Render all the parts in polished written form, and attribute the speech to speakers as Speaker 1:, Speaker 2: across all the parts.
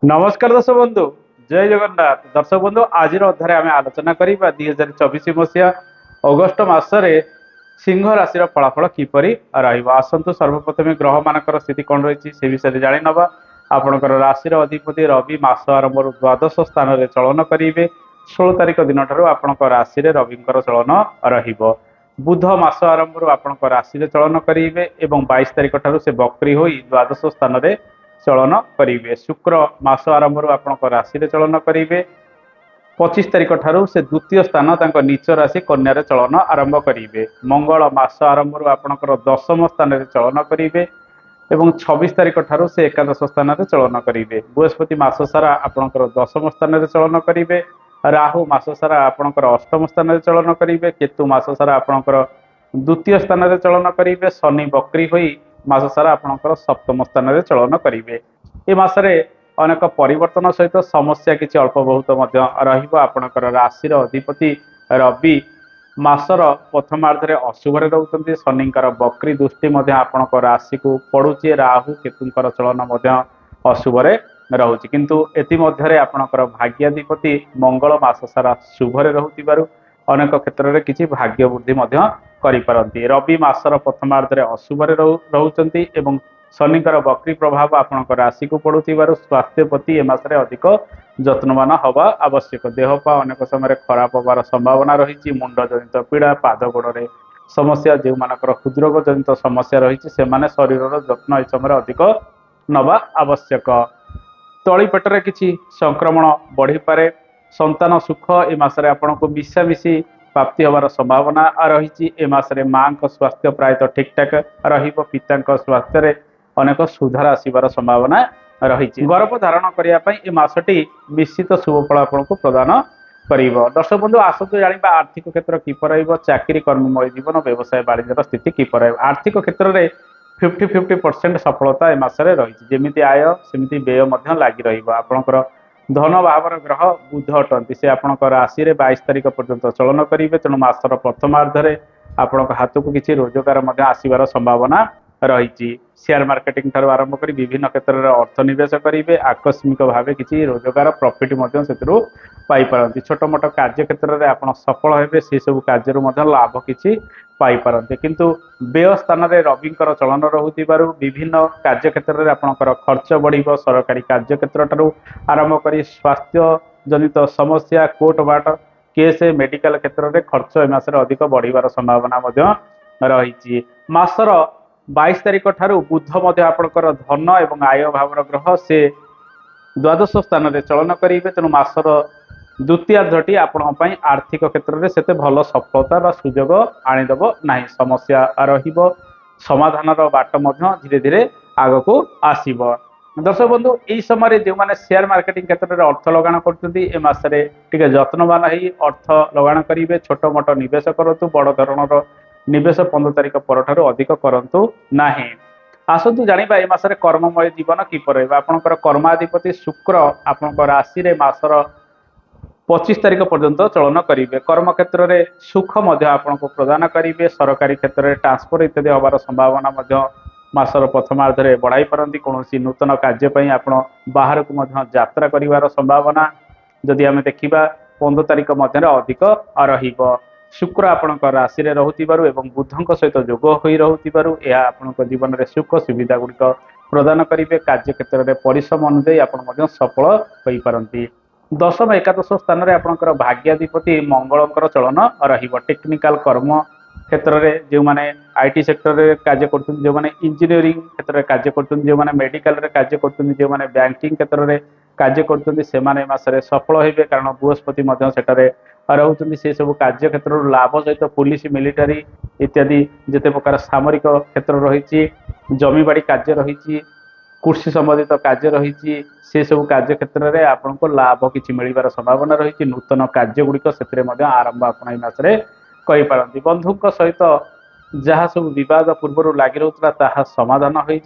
Speaker 1: नमस्कार दर्शक बंधु। जय जगन्नाथ। दर्शक बंधु आज अध्याय आम आलोचना करवा 2024 मसीहा अगस्ट मसरे सिंह राशि फलाफल किपर रसतु सर्वप्रथम ग्रह मान स्थिति कौन रही से विषय जाणी नवा। आपणकर राशि अधिपति रवि मास आरंभ द्वादश स्थान में चलन करेंगे। 16 तारिख दिन ठार आपण राशि रवि चलन रुध मास आरंभ आपण राशि चलन करेंगे और 22 तारिख ठार से बक्री हो द्वादश स्थान में चलन करेंगे। शुक्र मास आरंभ आपण राशि चलन करेंगे। 25 तारिख ठार से द्वितीय स्थान नीच राशि कन्या चलन आरंभ करेंगे। मंगल मास आरंभ आपणकर दशम स्थान में चलन करेंगे और 26 तारिख ठार से एकादश स्थान में चलन करेंगे। बृहस्पति मास सारा आपणकर दशम स्थान में चलन करेंगे। राहु मास सारा आपणकर अष्टम स्थान में चलन करेंगे। केतु मास सारा आपणकर द्वितीय स्थान में चलन करेंगे। शनि बक्री होई मास सारा आपणकर सप्तम स्थान में चलन करेंगे। ए मासरे अनेक परिवर्तन सहित समस्या किसी अल्प बहुत आपणकर राशि अधिपति रवि मासर प्रथमार्धे अशुभरे रोचंती। शनिंकर बक्री दृष्टि आपण राशि को पड़ुची। राहु केतुंकर चलन अशुभरे रोचे किंतु एतिमध्यरे आपणकर भाग्याधिपति मंगल मास सारा शुभरे रहुतिबारु अनेक क्षेत्र में किसी भाग्य वृद्धि करिपारंती। रवि मासर प्रथमार्धे अशुभरे रोचंती एवं शनिकर बक्री प्रभाव आपणकर राशि को पड़ुथिबारु स्वास्थ्य प्रति ए मासरे अधिक जत्नवान हवा आवश्यक। देहपा अनेक समय खराब होबार संभावना रही। मुंड जनित पीड़ा पाद गोड़े समस्या जो मानकर हृदरोग जनित समस्या रही शरीर जत्न ए समय अधिक नवा आवश्यक। तली पेटरे किसी संक्रमण बढ़ी पारे। संतान सुख ए मासरे आपण को मिशामिशी प्राप्ति होबार संभावना रही। ए मासरे मां को स्वास्थ्य प्रायतः ठीक ठाक रहिबो। पिता स्वास्थ्य अनेक सुधार आसबार संभावना रही। गर्भ धारण करने ए मासटी निश्चित शुभफल आपन को प्रदान कर। दर्शक बंधु आसतु जाना आर्थिक क्षेत्र किपर चाकरी कर्ममय जीवन व्यवसाय वाणिज्य स्थिति किपर। आर्थिक क्षेत्र में 50-50% सफलता ए मासरे रही। जमी आय सेमती व्यय लगी रहा। धन भावर ग्रह बुध अटंती से आपण राशि 22 तारिख पर्यंत चलन करेंगे। तेणु मासर प्रथमार्धे आपण हाथ को किसी रोजगार आसबार संभावना रही। शेयर मार्केटिंग ठार आरंभ कर विभिन्न क्षेत्र में अर्थ निवेश करेंगे। आकस्मिक भाव किसी रोजगार प्रॉफिट पाइपारती। छोट मोट कार्य क्षेत्र में आप सफल हे से सब कार्य लाभ किसी पाइपारती। किंतु व्यय स्थान में रविंकर चलन रहुथिबारु विभिन्न कार्य क्षेत्र में आपंकर खर्च बढ़िबो। सरकारी कार्य क्षेत्र ठारू आरंभ कर स्वास्थ्य जनित समस्या कोर्ट बाट केस मेडिकल क्षेत्र में खर्च ए मासरे अधिक बढ़िबार संभावना रही। मासर 22 तारिख ठारू बुध आपणकर धन एवं आय भावर ग्रह से द्वादश स्थान में चलन करेंगे। तेणु मासर द्वितीयार्धटी आपण आर्थिक क्षेत्र में सेते भल सफलता सुजोग आनीदेव ना। समस्या रहिबो। समाधान बाट धीरे धीरे आग को आसीब। दर्शक बंधु यही समय जो मैंने शेयर मार्केटिंग क्षेत्र में अर्थ लगान करसरे टे जत्नवान हो अर्थ लगान करेंगे। छोट मोट निवेश करूँ बड़ धरणर निवेश 15 तारिख पर अधिक करूँ ना। आसतु जाना ए मासरे कर्ममय जीवन किपर। आपणकर कर्माधिपति शुक्र आपण राशि मासर 25 तारिख पर्यंत चलन करेंगे। कर्म क्षेत्र में सुख आपन को प्रदान करेंगे। सरकारी क्षेत्र में ट्रांसफर इत्यादि हबार संभावना मासर प्रथमार्धे बढ़ाई पारती। कौन नूतन कार्यपाई आप बाहर को यात्रा कर संभावना जदि आम देखा 15 तारिख मध्य अधिक रहिब। शुक्र आपण राशि रहुथिबारु एवं बुधक सहित जोग होई रहुथिबारु यह आपन जीवन में सुख सुविधा गुड़िक प्रदान करेंगे। कार्य क्षेत्र में परिश्रम अनुଯାयी आपण सफल हो पारती। दशम एकादश स्थान में आपंकर भाग्याधिपति मंगलंकर चलन रहिब। टेक्निकल कर्म क्षेत्र में जो मैंने आईटी सेक्टर में कार्य कर, जो मैंने इंजीनियरिंग क्षेत्र में कार्य कर, जो मैंने मेडिकल रे कार्य कर, जो मैंने बैंकिंग क्षेत्र में कार्य कर मासरे सफल होइबे। कारण बृहस्पति सेठारे रहउछन्ति। से सब कार्य क्षेत्र लाभ सहित पुलिस मिलिटारी इत्यादि जिते प्रकार सामरिक क्षेत्र रही, जमीबाड़ी कार्य रही, कृषि संबंधित कार्य रही, से सब कार्य क्षेत्र में आपन को लाभ किसी मिलबार संभावना रही। नूतन कार्य गुड़िक से आरंभ आपण मासरे कहि पारंती। बंधुक सहित जहाँ सब विवाद पूर्व लगी रोता समाधान हो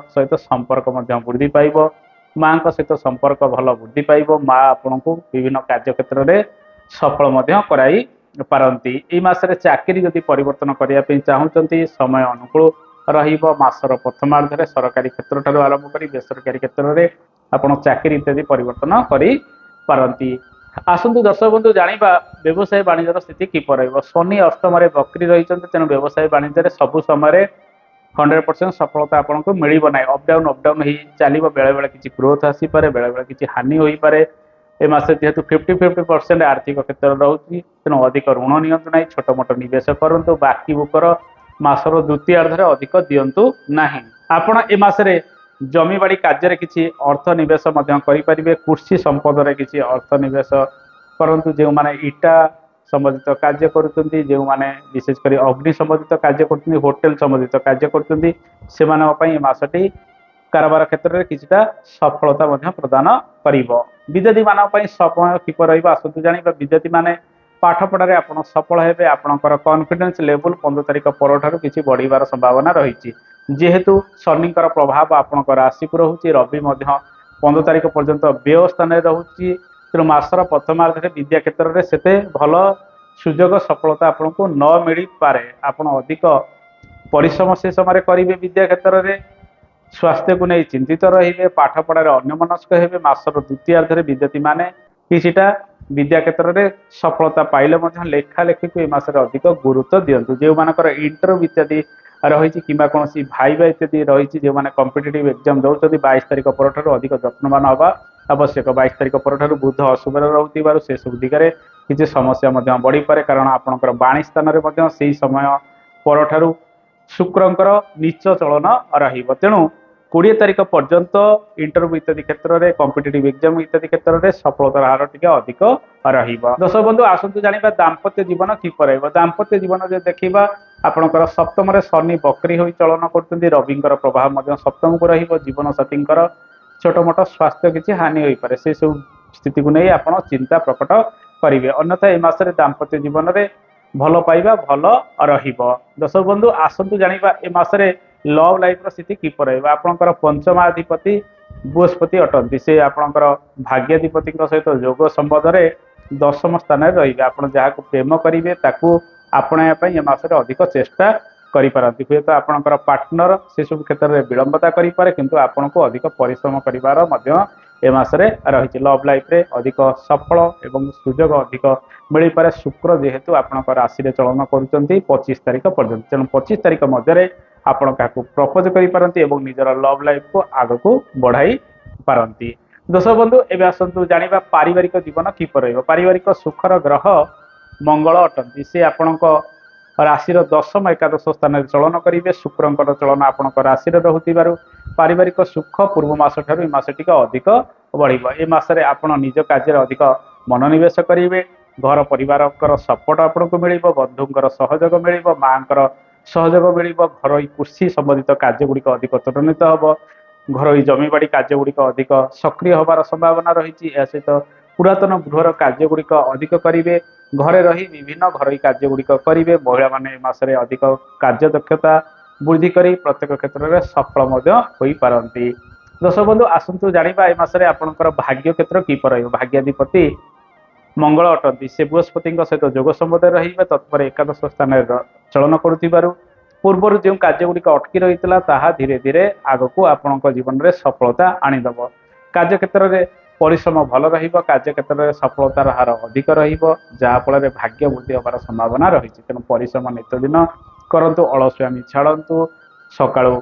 Speaker 1: सहित संपर्क वृद्धि पाइब। माँ सहित संपर्क भल वृद्धि पाइब। माँ आपण को विभिन्न कार्य क्षेत्र में सफल कराई पारंती। ए मासरे चाकरी जदि परिवर्तन करने चाहूँगी समय अनुकूल रहिब। मासर प्रथमार्धे सरकारी क्षेत्र ठारू आरंभ कर बेसरकारी क्षेत्र में ଆପଣ ଚାକିରି ଇତ୍ୟାଦି ପରିବର୍ତ୍ତନ କରିପାରନ୍ତି। ଆସନ୍ତୁ ଦର୍ଶକ ବନ୍ଧୁ ଜାଣିବା ବ୍ୟବସାୟ ବାଣିଜ୍ୟର ସ୍ଥିତି କିପରି ରହିବ। ଶନି ଅଷ୍ଟମରେ ବକ୍ରି ରହିଛନ୍ତି, ତେଣୁ ବ୍ୟବସାୟ ବାଣିଜ୍ୟରେ ସବୁ ସମୟରେ 100% ସଫଳତା ଆପଣଙ୍କୁ ମିଳିବ ନାହିଁ। ଅପଡାଉନ ହେଇ ଚାଲିବ, ବେଳେବେଳେ କିଛି ଗ୍ରୋଥ ଆସିପାରେ, ବେଳେବେଳେ କିଛି ହାନି ହୋଇପାରେ। ଏ ମାସରେ ଯେହେତୁ 50% ଆର୍ଥିକ କ୍ଷେତ୍ରରେ ରହୁଛି, ତେଣୁ ଅଧିକ ଋଣ ନିଅନ୍ତୁ ନାହିଁ, ଛୋଟ ମୋଟ ନିବେଶ କରନ୍ତୁ, ବାକି ବୁକର ମାସର ଦ୍ୱିତୀୟାର୍ଦ୍ଧରେ ଅଧିକ ଦିଅନ୍ତୁ ନାହିଁ। ଆପଣ ଏ ମାସରେ ଜମିବାଡ଼ି କାର୍ଯ୍ୟରେ କିଛି ଅର୍ଥ ନିବେଶ ମଧ୍ୟ କରିପାରିବେ। କୃଷି ସମ୍ପଦରେ କିଛି ଅର୍ଥ ନିବେଶ କରନ୍ତୁ। ଯେଉଁମାନେ ଇଟା ସମ୍ବନ୍ଧିତ କାର୍ଯ୍ୟ କରୁଛନ୍ତି, ଯେଉଁମାନେ ବିଶେଷ କରି ଅଗ୍ନି ସମ୍ବନ୍ଧିତ କାର୍ଯ୍ୟ କରୁଛନ୍ତି, ହୋଟେଲ ସମ୍ବନ୍ଧିତ କାର୍ଯ୍ୟ କରୁଛନ୍ତି, ସେମାନଙ୍କ ପାଇଁ ଏ ମାସଟି କାରବାର କ୍ଷେତ୍ରରେ କିଛିଟା ସଫଳତା ମଧ୍ୟ ପ୍ରଦାନ କରିବ। ବିଦ୍ୟାର୍ଥୀମାନଙ୍କ ପାଇଁ ସମୟ କିପରି ରହିବ ଆସନ୍ତୁ ଜାଣିବା। ବିଦ୍ୟାର୍ଥୀମାନେ ପାଠ ପଢ଼ାରେ ଆପଣ ସଫଳ ହେବେ। ଆପଣଙ୍କର କନଫିଡେନ୍ସ ଲେଭେଲ 15 ତାରିଖ ପରଠାରୁ କିଛି ବଢ଼ିବାର ସମ୍ଭାବନା ରହିଛି। ଯେହେତୁ ଶନିଙ୍କର ପ୍ରଭାବ ଆପଣଙ୍କ ରାଶିକୁ ରହୁଛି, ରବି ମଧ୍ୟ 15 ତାରିଖ ପର୍ଯ୍ୟନ୍ତ ବ୍ୟୟ ସ୍ଥାନରେ ରହୁଛି, ତେଣୁ ମାସର ପ୍ରଥମାର୍ଦ୍ଧରେ ବିଦ୍ୟା କ୍ଷେତ୍ରରେ ସେତେ ଭଲ ସୁଯୋଗ ସଫଳତା ଆପଣଙ୍କୁ ନ ମିଳିପାରେ। ଆପଣ ଅଧିକ ପରିଶ୍ରମ ସେ ସମୟରେ କରିବେ ବିଦ୍ୟା କ୍ଷେତ୍ରରେ, ସ୍ୱାସ୍ଥ୍ୟକୁ ନେଇ ଚିନ୍ତିତ ରହିବେ, ପାଠ ପଢ଼ାରେ ଅନ୍ୟମନସ୍କ ହେବେ। ମାସର ଦ୍ୱିତୀୟାର୍ଦ୍ଧରେ ବିଦ୍ୟାର୍ଥୀମାନେ କିଛିଟା ବିଦ୍ୟା କ୍ଷେତ୍ରରେ ସଫଳତା ପାଇଲେ ମଧ୍ୟ ଲେଖାଲେଖିକୁ ଏ ମାସରେ ଅଧିକ ଗୁରୁତ୍ୱ ଦିଅନ୍ତୁ। ଯେଉଁମାନଙ୍କର ଇଣ୍ଟରଭ୍ୟୁ ଇତ୍ୟାଦି ରହିଛି କିମ୍ବା କୌଣସି ଭାଇବା ଇତ୍ୟାଦି ରହିଛି, ଯେଉଁମାନେ କମ୍ପିଟେଟିଭ୍ ଏକ୍ଜାମ୍ ଦେଉଛନ୍ତି, 22 ତାରିଖ ପରଠାରୁ ଅଧିକ ଯତ୍ନବାନ ହେବା ଆବଶ୍ୟକ। 22 ତାରିଖ ପରଠାରୁ ବୁଧ ଅଶୁଭରେ ରହୁଥିବାରୁ ସେସବୁ ଦିଗରେ କିଛି ସମସ୍ୟା ମଧ୍ୟ ବଢ଼ିପାରେ, କାରଣ ଆପଣଙ୍କର ବାଣୀ ସ୍ଥାନରେ ମଧ୍ୟ ସେହି ସମୟ ପରଠାରୁ ଶୁକ୍ରଙ୍କର ନୀଚ ଚଳନ ରହିବ। ତେଣୁ 20 ତାରିଖ ପର୍ଯ୍ୟନ୍ତ ଇଣ୍ଟରଭ୍ୟୁ ଇତ୍ୟାଦି କ୍ଷେତ୍ରରେ, କମ୍ପିଟେଟିଭ୍ ଏକ୍ଜାମ୍ ଇତ୍ୟାଦି କ୍ଷେତ୍ରରେ ସଫଳତାର ହାର ଟିକେ ଅଧିକ ରହିବ। ଦର୍ଶକ ବନ୍ଧୁ ଆସନ୍ତୁ ଜାଣିବା ଦାମ୍ପତ୍ୟ ଜୀବନ କିପରି ରହିବ। ଦାମ୍ପତ୍ୟ ଜୀବନ ଯଦି ଦେଖିବା, ଆପଣଙ୍କର ସପ୍ତମରେ ଶନି ବକ୍ରି ହୋଇ ଚଳନ କରୁଛନ୍ତି, ରବିଙ୍କର ପ୍ରଭାବ ମଧ୍ୟ ସପ୍ତମକୁ ରହିବ। ଜୀବନସାଥୀଙ୍କର ଛୋଟ ମୋଟ ସ୍ୱାସ୍ଥ୍ୟ କିଛି ହାନି ହୋଇପାରେ, ସେସବୁ ସ୍ଥିତିକୁ ନେଇ ଆପଣ ଚିନ୍ତା ପ୍ରକଟ କରିବେ। ଅନ୍ୟଥା ଏ ମାସରେ ଦାମ୍ପତ୍ୟ ଜୀବନରେ ଭଲ ପାଇବା ଭଲ ରହିବ। ଦର୍ଶକ ବନ୍ଧୁ ଆସନ୍ତୁ ଜାଣିବା ଏ ମାସରେ ଲଭ୍ ଲାଇଫ୍ର ସ୍ଥିତି କିପରି ରହିବ। ଆପଣଙ୍କର ପଞ୍ଚମାଧିପତି ବୃହସ୍ପତି ଅଟନ୍ତି, ସେ ଆପଣଙ୍କର ଭାଗ୍ୟାଧିପତିଙ୍କ ସହିତ ଯୋଗ ସମ୍ବନ୍ଧରେ 10ମ ସ୍ଥାନରେ ରହିବେ। ଆପଣ ଯାହାକୁ ପ୍ରେମ କରିବେ ତାକୁ ଆପଣେଇବା ପାଇଁ ଏ ମାସରେ ଅଧିକ ଚେଷ୍ଟା କରିପାରନ୍ତି। ହୁଏତ ଆପଣଙ୍କର ପାର୍ଟନର ସେସବୁ କ୍ଷେତ୍ରରେ ବିଳମ୍ବତା କରିପାରେ, କିନ୍ତୁ ଆପଣଙ୍କୁ ଅଧିକ ପରିଶ୍ରମ କରିବାର ମଧ୍ୟ ଏ ମାସରେ ରହିଛି। ଲଭ୍ ଲାଇଫ୍ରେ ଅଧିକ ସଫଳ ଏବଂ ସୁଯୋଗ ଅଧିକ ମିଳିପାରେ। ଶୁକ୍ର ଯେହେତୁ ଆପଣଙ୍କ ରାଶିରେ ଚଳନ କରୁଛନ୍ତି 25 ତାରିଖ ପର୍ଯ୍ୟନ୍ତ, ତେଣୁ 25 ତାରିଖ ମଧ୍ୟରେ ଆପଣ କାହାକୁ ପ୍ରପୋଜ କରିପାରନ୍ତି ଏବଂ ନିଜର ଲଭ୍ ଲାଇଫକୁ ଆଗକୁ ବଢ଼ାଇ ପାରନ୍ତି। ଦର୍ଶକ ବନ୍ଧୁ ଏବେ ଆସନ୍ତୁ ଜାଣିବା ପାରିବାରିକ ଜୀବନ କିପରି ରହିବ। ପାରିବାରିକ ସୁଖର ଗ୍ରହ ମଙ୍ଗଳ ଅଟନ୍ତି, ସେ ଆପଣଙ୍କ ରାଶିର 10ମ ଏକାଦଶ ସ୍ଥାନରେ ଚଳନ କରିବେ। ଶୁକ୍ରଙ୍କର ଚଳନ ଆପଣଙ୍କ ରାଶିରେ ରହୁଥିବାରୁ ପାରିବାରିକ ସୁଖ ପୂର୍ବ ମାସ ଠାରୁ ଏ ମାସ ଟିକେ ଅଧିକ ବଢ଼ିବ। ଏ ମାସରେ ଆପଣ ନିଜ କାର୍ଯ୍ୟରେ ଅଧିକ ମନୋନିବେଶ କରିବେ। ଘର ପରିବାରଙ୍କର ସପୋର୍ଟ ଆପଣଙ୍କୁ ମିଳିବ, ବନ୍ଧୁଙ୍କର ସହଯୋଗ ମିଳିବ, ମାଙ୍କର ସହଯୋଗ ମିଳିବ। ଘରୋଇ କୃଷି ସମ୍ବନ୍ଧିତ କାର୍ଯ୍ୟଗୁଡ଼ିକ ଅଧିକ ତ୍ୱରାନ୍ୱିତ ହେବ। ଘରୋଇ ଜମିବାଡ଼ି କାର୍ଯ୍ୟଗୁଡ଼ିକ ଅଧିକ ସକ୍ରିୟ ହେବାର ସମ୍ଭାବନା ରହିଛି। ଏହା ସହିତ ପୁରାତନ ଗୃହର କାର୍ଯ୍ୟଗୁଡ଼ିକ ଅଧିକ କରିବେ। ଘରେ ରହି ବିଭିନ୍ନ ଘରୋଇ କାର୍ଯ୍ୟଗୁଡ଼ିକ କରିବେ। ମହିଳାମାନେ ଏ ମାସରେ ଅଧିକ କାର୍ଯ୍ୟଦକ୍ଷତା ବୃଦ୍ଧି କରି ପ୍ରତ୍ୟେକ କ୍ଷେତ୍ରରେ ସଫଳ ମଧ୍ୟ ହୋଇପାରନ୍ତି। ଦର୍ଶକ ବନ୍ଧୁ ଆସନ୍ତୁ ଜାଣିବା ଏ ମାସରେ ଆପଣଙ୍କର ଭାଗ୍ୟ କ୍ଷେତ୍ର କିପରି ରହିବ। ଭାଗ୍ୟାଧିପତି ମଙ୍ଗଳ ଅଟନ୍ତି, ସେ ବୃହସ୍ପତିଙ୍କ ସହିତ ଯୋଗ ସମ୍ବନ୍ଧରେ ରହିବେ। ତତ୍ପରେ ଏକାଦଶ ସ୍ଥାନରେ ଚଳନ କରୁଥିବାରୁ ପୂର୍ବରୁ ଯେଉଁ କାର୍ଯ୍ୟଗୁଡ଼ିକ ଅଟକି ରହିଥିଲା ତାହା ଧୀରେ ଧୀରେ ଆଗକୁ ଆପଣଙ୍କ ଜୀବନରେ ସଫଳତା ଆଣିଦେବ। କାର୍ଯ୍ୟକ୍ଷେତ୍ରରେ ପରିଶ୍ରମ ଭଲ ରହିବ, କାର୍ଯ୍ୟକ୍ଷେତ୍ରରେ ସଫଳତାର ହାର ଅଧିକ ରହିବ, ଯାହାଫଳରେ ଭାଗ୍ୟ ବୃଦ୍ଧି ହେବାର ସମ୍ଭାବନା ରହିଛି। ତେଣୁ ପରିଶ୍ରମ ନିତ୍ୟଦିନ କରନ୍ତୁ, ଅଳସୁଆମି ଛାଡ଼ନ୍ତୁ। ସକାଳୁ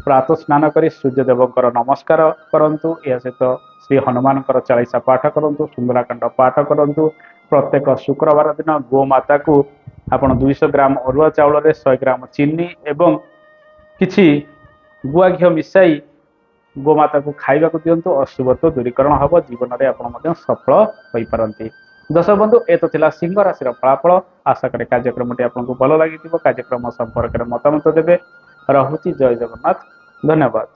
Speaker 1: ପ୍ରାତଃ ସ୍ନାନ କରି ସୂର୍ଯ୍ୟଦେବଙ୍କର ନମସ୍କାର କରନ୍ତୁ। ଏହା ସହିତ ଶ୍ରୀ ହନୁମାନଙ୍କର ଚାଳିଶା ପାଠ କରନ୍ତୁ, ସୁନ୍ଦରାକାଣ୍ଡ ପାଠ କରନ୍ତୁ। ପ୍ରତ୍ୟେକ ଶୁକ୍ରବାର ଦିନ ଗୋମାତାକୁ ଆପଣ 200 ଗ୍ରାମ ଅରୁଆ ଚାଉଳରେ 100 ଗ୍ରାମ ଚିନି ଏବଂ କିଛି ଗୁଆ ଘିଅ ମିଶାଇ ଗୋମାତାକୁ ଖାଇବାକୁ ଦିଅନ୍ତୁ। ଅଶୁଭତ୍ୱ ଦୂରୀକରଣ ହେବ, ଜୀବନରେ ଆପଣ ମଧ୍ୟ ସଫଳ ହୋଇପାରନ୍ତି। ଦର୍ଶକ ବନ୍ଧୁ ଏ ତ ଥିଲା ସିଂହ ରାଶିର ଫଳାଫଳ। ଆଶା କରେ କାର୍ଯ୍ୟକ୍ରମଟି ଆପଣଙ୍କୁ ଭଲ ଲାଗିଥିବ। କାର୍ଯ୍ୟକ୍ରମ ସମ୍ପର୍କରେ ମତାମତ ଦେବେ। ରହୁଛି, ଜୟ ଜଗନ୍ନାଥ, ଧନ୍ୟବାଦ।